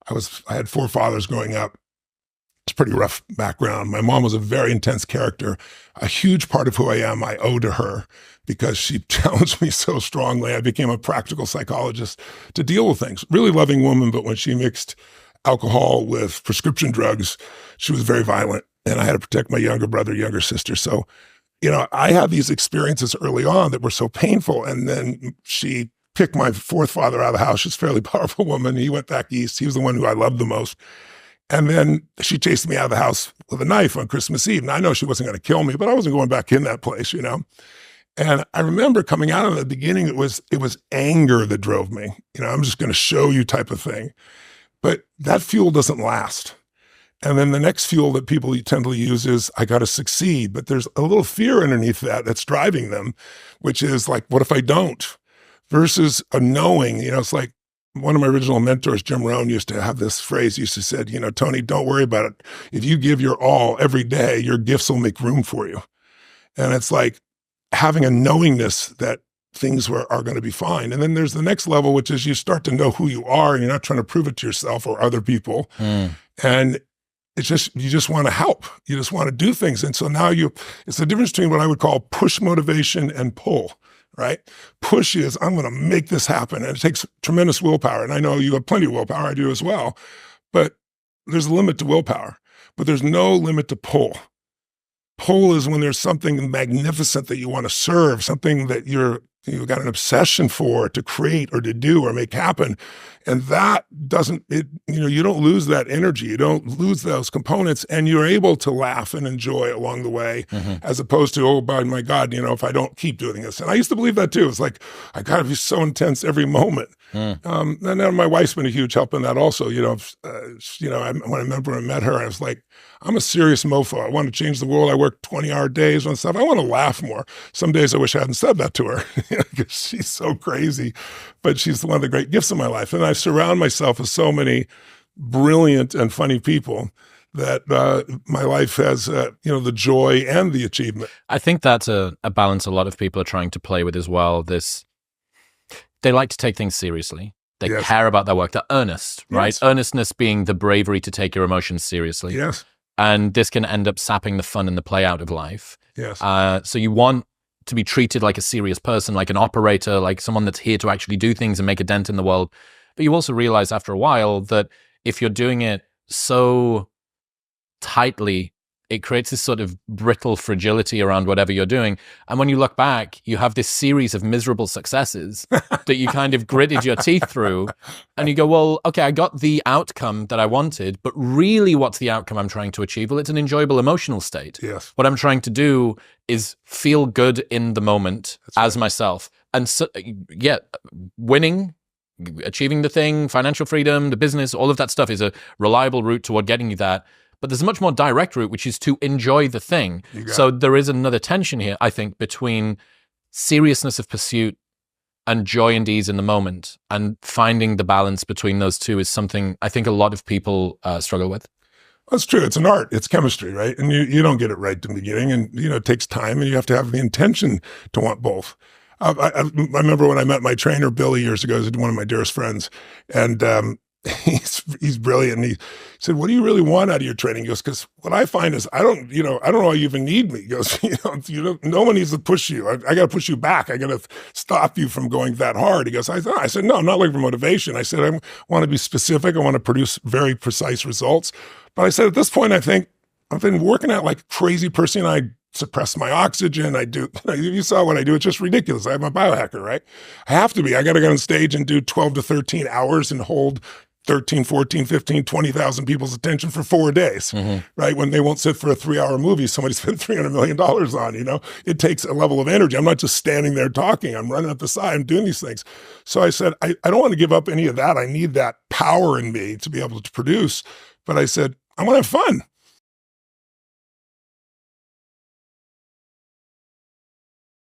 I had four fathers growing up. It's a pretty rough background. My mom was a very intense character. A huge part of who I am, I owe to her because she challenged me so strongly. I became a practical psychologist to deal with things. Really loving woman, but when she mixed alcohol with prescription drugs, she was very violent. And I had to protect my younger brother, younger sister. So, I had these experiences early on that were so painful. And then she picked my fourth father out of the house. She's a fairly powerful woman. He went back east. He was the one who I loved the most. And then she chased me out of the house with a knife on Christmas Eve. And I know she wasn't going to kill me, but I wasn't going back in that place, And I remember coming out of the beginning, it was anger that drove me. I'm just going to show you type of thing. But that fuel doesn't last. And then the next fuel that people tend to use is, I got to succeed. But there's a little fear underneath that's driving them, which is like, what if I don't? Versus a knowing, it's like, one of my original mentors, Jim Rohn, used to have this phrase. He used to say, Tony, don't worry about it. If you give your all every day, your gifts will make room for you. And it's like having a knowingness that things are going to be fine. And then there's the next level, which is you start to know who you are and you're not trying to prove it to yourself or other people. And it's just, you just want to help. You just want to do things. And so now it's the difference between what I would call push motivation and pull. Right? Push is, I'm going to make this happen. And it takes tremendous willpower. And I know you have plenty of willpower. I do as well. But there's a limit to willpower. But there's no limit to pull. Pull is when there's something magnificent that you want to serve, something that you've got an obsession for to create or to do or make happen. And that you don't lose that energy. You don't lose those components, and you're able to laugh and enjoy along the way, as opposed to, oh, by my God, if I don't keep doing this. And I used to believe that too. It's like, I got to be so intense every moment. And then my wife's been a huge help in that also. When I met her, I was like, I'm a serious mofo. I want to change the world. I work 20-hour days and stuff. I want to laugh more. Some days I wish I hadn't said that to her because she's so crazy, but she's one of the great gifts of my life. And I surround myself with so many brilliant and funny people that my life has, the joy and the achievement. I think that's a balance a lot of people are trying to play with as well. They like to take things seriously. They care about their work. They're earnest, right? Yes. Earnestness being the bravery to take your emotions seriously. Yes. And this can end up sapping the fun and the play out of life. Yes. So you want to be treated like a serious person, like an operator, like someone that's here to actually do things and make a dent in the world. But you also realize after a while that if you're doing it so tightly, it creates this sort of brittle fragility around whatever you're doing. And when you look back, you have this series of miserable successes that you kind of gritted your teeth through. And you go, well, okay, I got the outcome that I wanted, but really what's the outcome I'm trying to achieve? Well, it's an enjoyable emotional state. Yes. What I'm trying to do is feel good in the moment as myself. And so, winning, achieving the thing, financial freedom, the business, all of that stuff is a reliable route toward getting you that. But there's a much more direct route, which is to enjoy the thing. So there is another tension here, I think, between seriousness of pursuit and joy and ease in the moment. And finding the balance between those two is something I think a lot of people struggle with. That's true. It's an art. It's chemistry, right? And you don't get it right in the beginning. And, it takes time, and you have to have the intention to want both. I remember when I met my trainer, Billy, years ago. He's one of my dearest friends. And he's brilliant. And he said, what do you really want out of your training? He goes, because what I find is I don't know why you even need me. He goes, no one needs to push you. I got to push you back. I got to stop you from going that hard. He goes, I said, no, I'm not looking for motivation. I said, I want to be specific. I want to produce very precise results. But I said, at this point, I think I've been working out like a crazy person. I suppress my oxygen. I do, you saw what I do. It's just ridiculous. I'm a biohacker, right? I have to be. I got to go on stage and do 12 to 13 hours and hold 13, 14, 15, 20,000 people's attention for 4 days, right? When they won't sit for a 3-hour movie somebody spent $300 million on, it takes a level of energy. I'm not just standing there talking. I'm running up the side. I'm doing these things. So I said, I don't want to give up any of that. I need that power in me to be able to produce. But I said, I want to have fun.